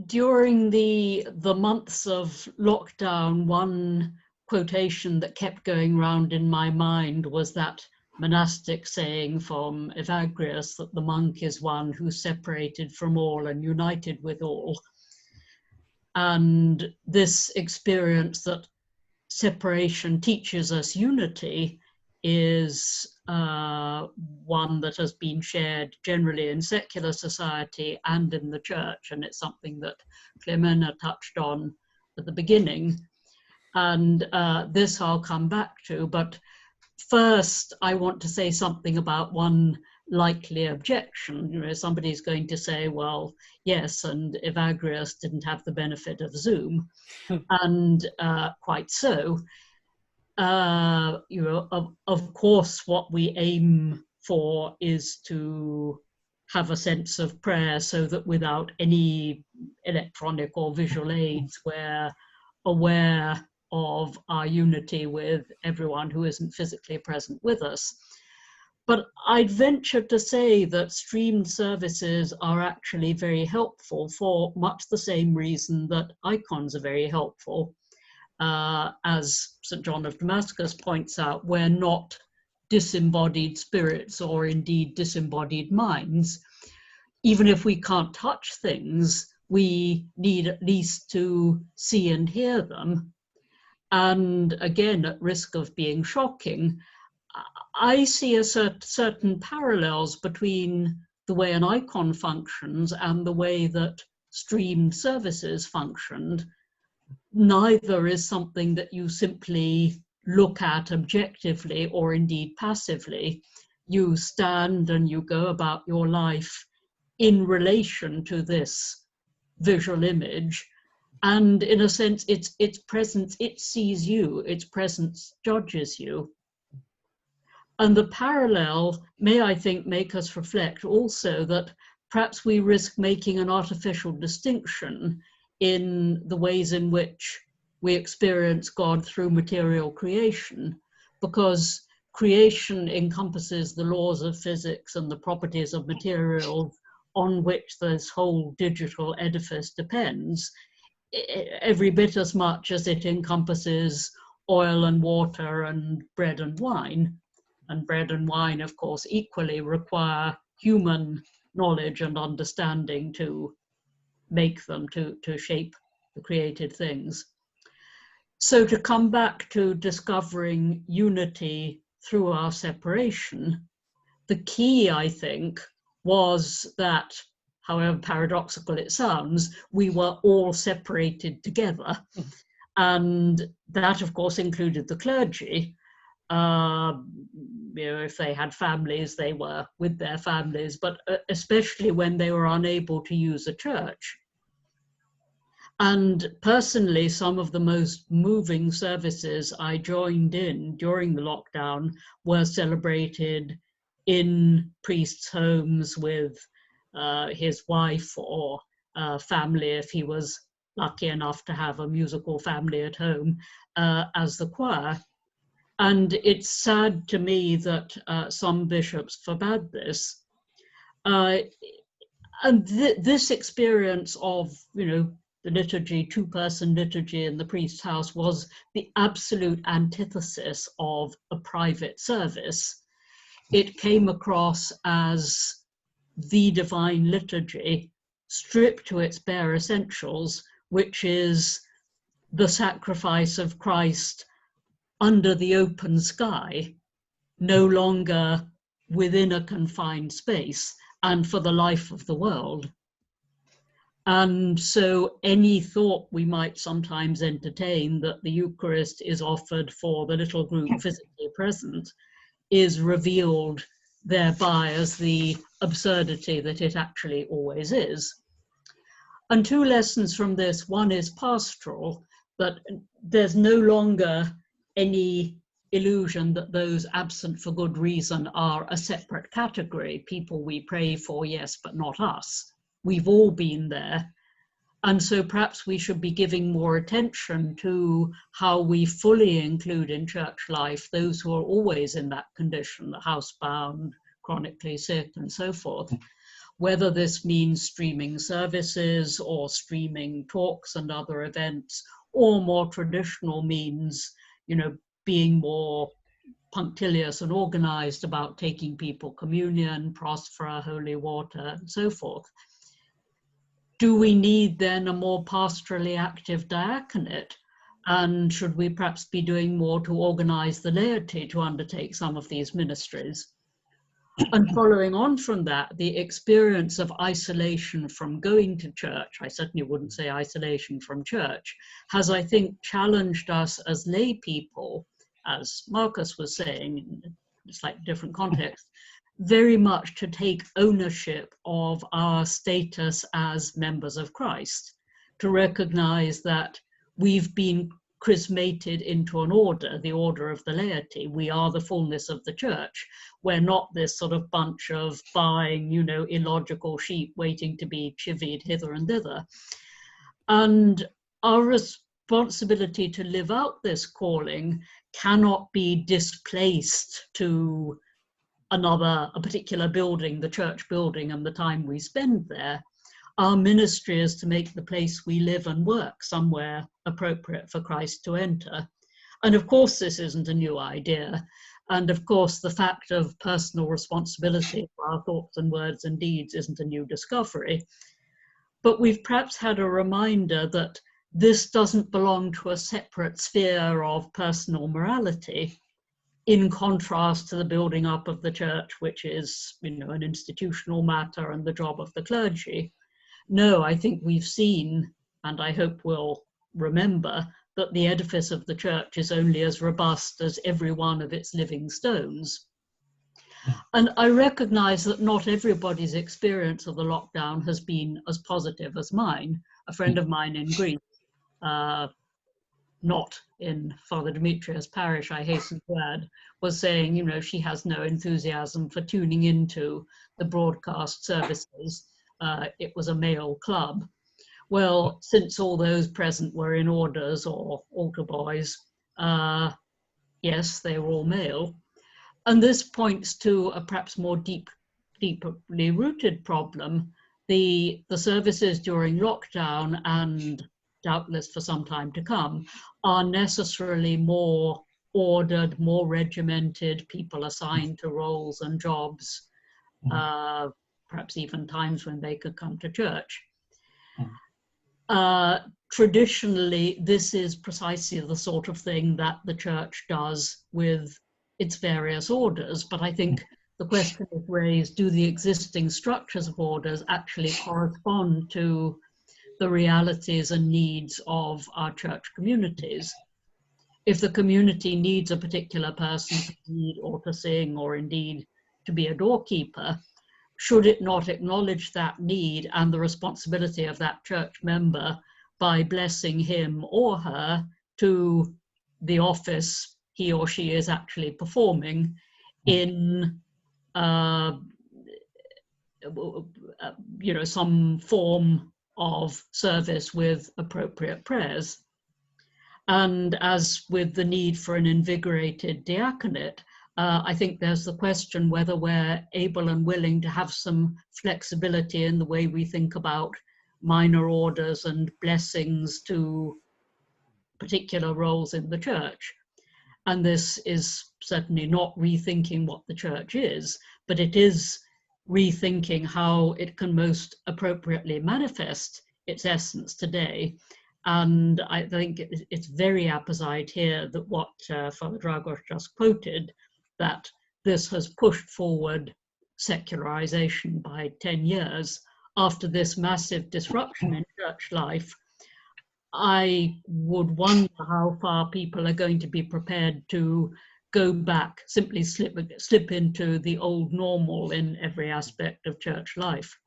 during the months of lockdown, one quotation that kept going round in my mind was that monastic saying from Evagrius that the monk is one who's separated from all and united with all. And this experience that separation teaches us unity is one that has been shared generally in secular society and in the church, and it's something that Clemena touched on at the beginning. And this I'll come back to, but first I want to say something about one likely objection. You know, somebody's going to say, well, yes, and Evagrius didn't have the benefit of Zoom, and quite so. You know, of course, what we aim for is to have a sense of prayer so that without any electronic or visual aids, we're aware of our unity with everyone who isn't physically present with us. But I'd venture to say that streamed services are actually very helpful for much the same reason that icons are very helpful. As St. John of Damascus points out, we're not disembodied spirits or indeed disembodied minds. Even if we can't touch things, we need at least to see and hear them. And again, at risk of being shocking, I see a certain parallels between the way an icon functions and the way that streamed services functioned. Neither is something that you simply look at objectively or indeed passively. You stand and you go about your life in relation to this visual image. And in a sense, its presence, it sees you, its presence judges you. And the parallel may, I think, make us reflect also that perhaps we risk making an artificial distinction in the ways in which we experience God through material creation, because creation encompasses the laws of physics and the properties of materials on which this whole digital edifice depends, every bit as much as it encompasses oil and water and bread and wine. And bread and wine, of course, equally require human knowledge and understanding to make them, to shape the created things. So to come back to discovering unity through our separation, the key, I think, was that, however paradoxical it sounds, we were all separated together. And that, of course, included the clergy. You know, if they had families, they were with their families, but especially when they were unable to use a church. And personally, some of the most moving services I joined in during the lockdown were celebrated in priests' homes with his wife or family, if he was lucky enough to have a musical family at home, as the choir. And it's sad to me that some bishops forbade this. And this experience of, you know, the liturgy, two-person liturgy in the priest's house was the absolute antithesis of a private service. It came across as the divine liturgy, stripped to its bare essentials, which is the sacrifice of Christ under the open sky, no longer within a confined space, and for the life of the world. And so any thought we might sometimes entertain that the Eucharist is offered for the little group physically present is revealed thereby as the absurdity that it actually always is. And two lessons from this: one is pastoral, that there's no longer any illusion that those absent for good reason are a separate category, people we pray for, yes, but not us. We've all been there. And so perhaps we should be giving more attention to how we fully include in church life those who are always in that condition, the housebound, chronically sick, and so forth. whether this means streaming services or streaming talks and other events, or more traditional means, being more punctilious and organized about taking people communion, prosphora, holy water, and so forth. Do we need then a more pastorally active diaconate? And should we perhaps be doing more to organize the laity to undertake some of these ministries? And following on from that, the experience of isolation from going to church, I certainly wouldn't say isolation from church, has, I think, challenged us as lay people, as Marcus was saying, in a slightly different context, very much to take ownership of our status as members of Christ, to recognize that we've been chrismated into an order, the order of the laity. We are the fullness of the church. We're not this sort of bunch of buying, illogical sheep waiting to be chivied hither and thither. And our responsibility to live out this calling cannot be displaced to a particular building, the church building, and the time we spend there. Our ministry is to make the place we live and work somewhere appropriate for Christ to enter. And of course, this isn't a new idea. And of course, the fact of personal responsibility for our thoughts and words and deeds isn't a new discovery. But we've perhaps had a reminder that this doesn't belong to a separate sphere of personal morality, in contrast to the building up of the church, which is, an institutional matter and the job of the clergy. No, I think we've seen, and I hope we'll remember, that the edifice of the church is only as robust as every one of its living stones. And I recognize that not everybody's experience of the lockdown has been as positive as mine. A friend of mine in Greece, not in Father Demetrius' parish, I hasten to add, was saying, she has no enthusiasm for tuning into the broadcast services. It was a male club. Well, since all those present were in orders or altar boys, yes, they were all male. And this points to a perhaps more deeply rooted problem. The services during lockdown, and doubtless for some time to come, are necessarily more ordered, more regimented, people assigned to roles and jobs, perhaps even times when they could come to church. Traditionally, this is precisely the sort of thing that the church does with its various orders, but I think the question is raised, do the existing structures of orders actually correspond to the realities and needs of our church communities? If the community needs a particular person to lead or to sing, or indeed to be a doorkeeper, should it not acknowledge that need and the responsibility of that church member by blessing him or her to the office he or she is actually performing in some form of service with appropriate prayers? And as with the need for an invigorated diaconate, I think there's the question whether we're able and willing to have some flexibility in the way we think about minor orders and blessings to particular roles in the church. And this is certainly not rethinking what the church is, but it is rethinking how it can most appropriately manifest its essence today. And I think it's very apposite here that what Father Dragos just quoted, that this has pushed forward secularization by 10 years. After this massive disruption in church life, I would wonder how far people are going to be prepared to go back, simply slip into the old normal in every aspect of church life.